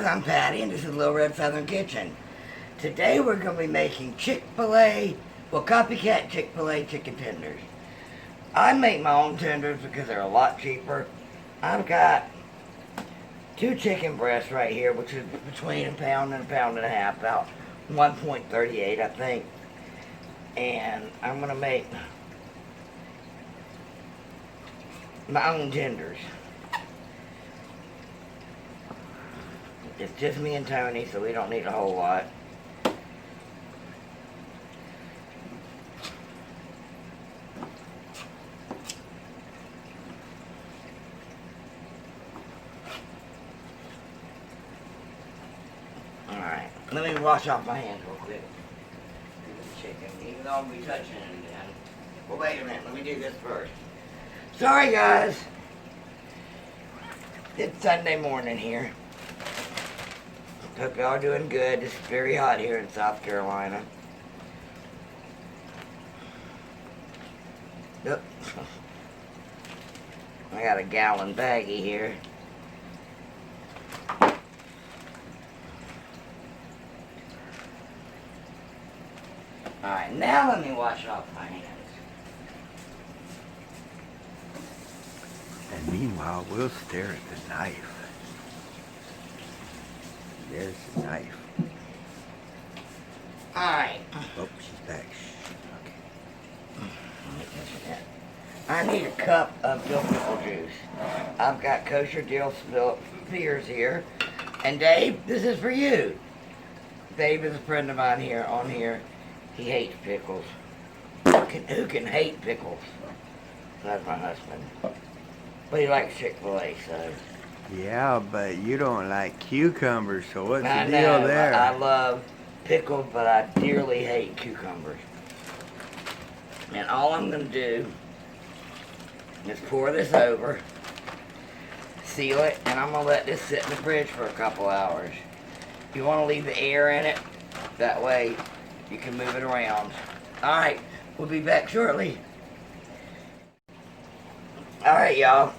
I'm Patty and this is Little Red Southern Kitchen. Today we're going to be making Chick-Fil-A, well, Copycat Chick-Fil-A chicken tenders. I make my own tenders because they're a lot cheaper. I've got 2 chicken breasts right here, which is between a pound and a pound and a half, about 1.38 I think. And I'm going to make my own tenders. It's just me and Tony, so we don't need a whole lot. Alright, let me wash off my hands real quick. Chicken, even though I'll be touching it again. Well, wait a minute, let me do this first. Sorry guys. It's Sunday morning here. Hope y'all are doing good. It's very hot here in South Carolina. Yep. I got a gallon baggie here. Alright, now let me wash off my hands. And meanwhile, we'll stare at the knife. There's the knife. Alright. Oh, she's back. Okay. I need a cup of dill pickle juice. I've got kosher dill spears here. And Dave, this is for you. Dave is a friend of mine here on here. He hates pickles. Who can hate pickles? That's my husband. But he likes Chick-Fil-A, so. Yeah, but you don't like cucumbers, so what's the I deal know, there? I love pickles, but I dearly hate cucumbers. And all I'm going to do is pour this over, seal it, and I'm going to let this sit in the fridge for a couple hours. You want to leave the air in it, that way you can move it around. Alright, we'll be back shortly. Alright, y'all.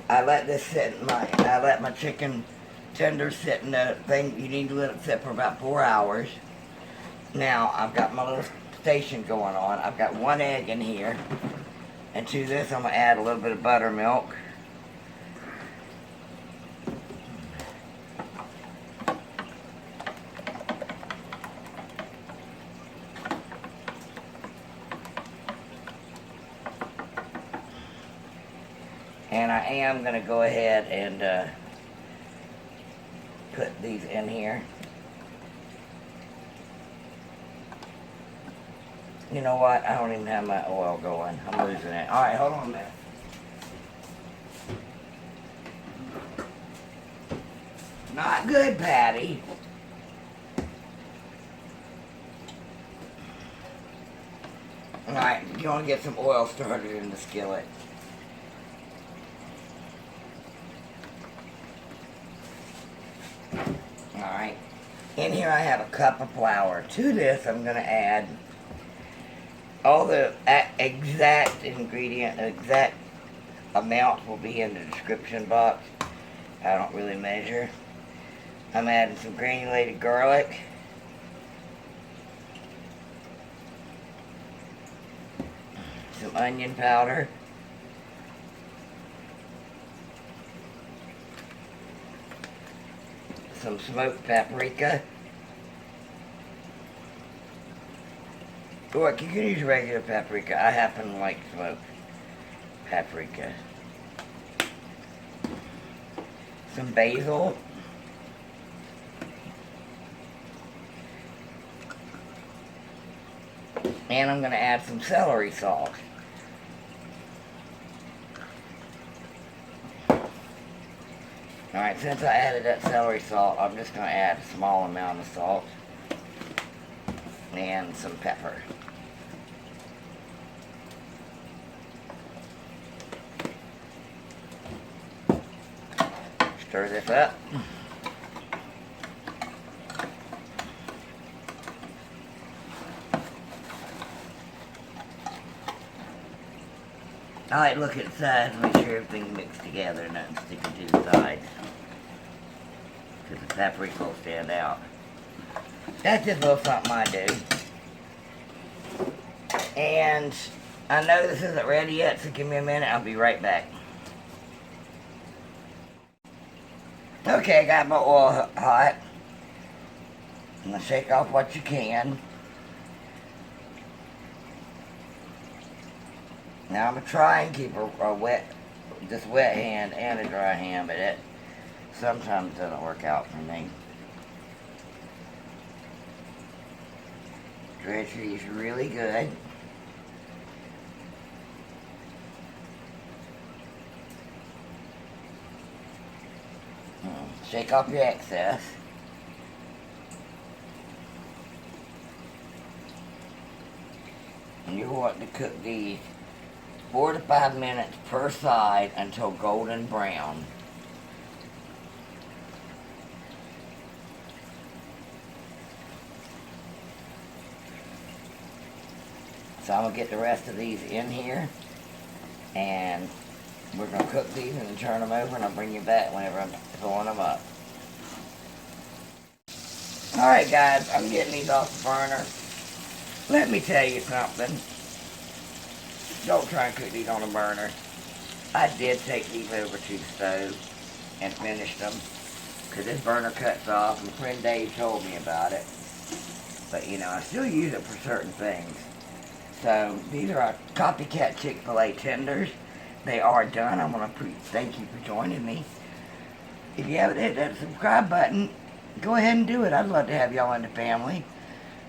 I let my chicken tenders sit in the thing. You need to let it sit for about 4 hours. Now, I've got my little station going on. I've got 1 egg in here. And to this, I'm going to add a little bit of buttermilk. And I am going to go ahead and put these in here. You know what? I don't even have my oil going. I'm losing it. Alright, hold on a minute. Not good, Patty. Alright, you want to get some oil started in the skillet. Alright, in here I have a cup of flour. To this I'm going to add all the exact ingredient, exact amount will be in the description box. I don't really measure. I'm adding some granulated garlic. Some onion powder. Some smoked paprika. Or you can use regular paprika. I happen to like smoked paprika. Some basil. And I'm going to add some celery salt. Alright, since I added that celery salt, I'm just going to add a small amount of salt and some pepper. Stir this up. I like to look at the sides and make sure everything's mixed together and nothing sticking to the sides. because the paprika will stand out. That's just a little something I do. And I know this isn't ready yet, so give me a minute. I'll be right back. Okay, I got my oil hot. I'm going to shake off what you can. Now I'm going to try and keep a wet hand and a dry hand, but it sometimes doesn't work out for me. Dredge these really good. Shake off your excess. And you want to cook these 4 to 5 minutes per side until golden brown. So I'm going to get the rest of these in here, and we're going to cook these and then turn them over, and I'll bring you back whenever I'm throwing them up. Alright guys, I'm getting these off the burner. Let me tell you something. Don't try and cook these on a burner. I did take these over to the stove and finish them, because this burner cuts off. My friend Dave told me about it. But you know, I still use it for certain things. So these are our Copycat Chick-Fil-A tenders. They are done. I want to thank you for joining me. If you haven't hit that subscribe button, go ahead and do it. I'd love to have y'all in the family.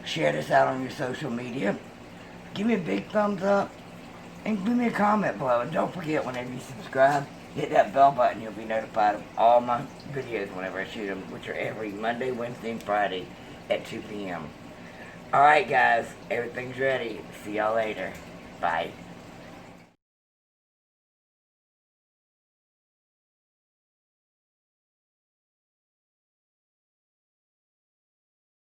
Share this out on your social media. Give me a big thumbs up. And leave me a comment below. And don't forget, whenever you subscribe, hit that bell button. You'll be notified of all my videos whenever I shoot them, which are every Monday, Wednesday, and Friday at 2 p.m. Alright guys, everything's ready. See y'all later. Bye.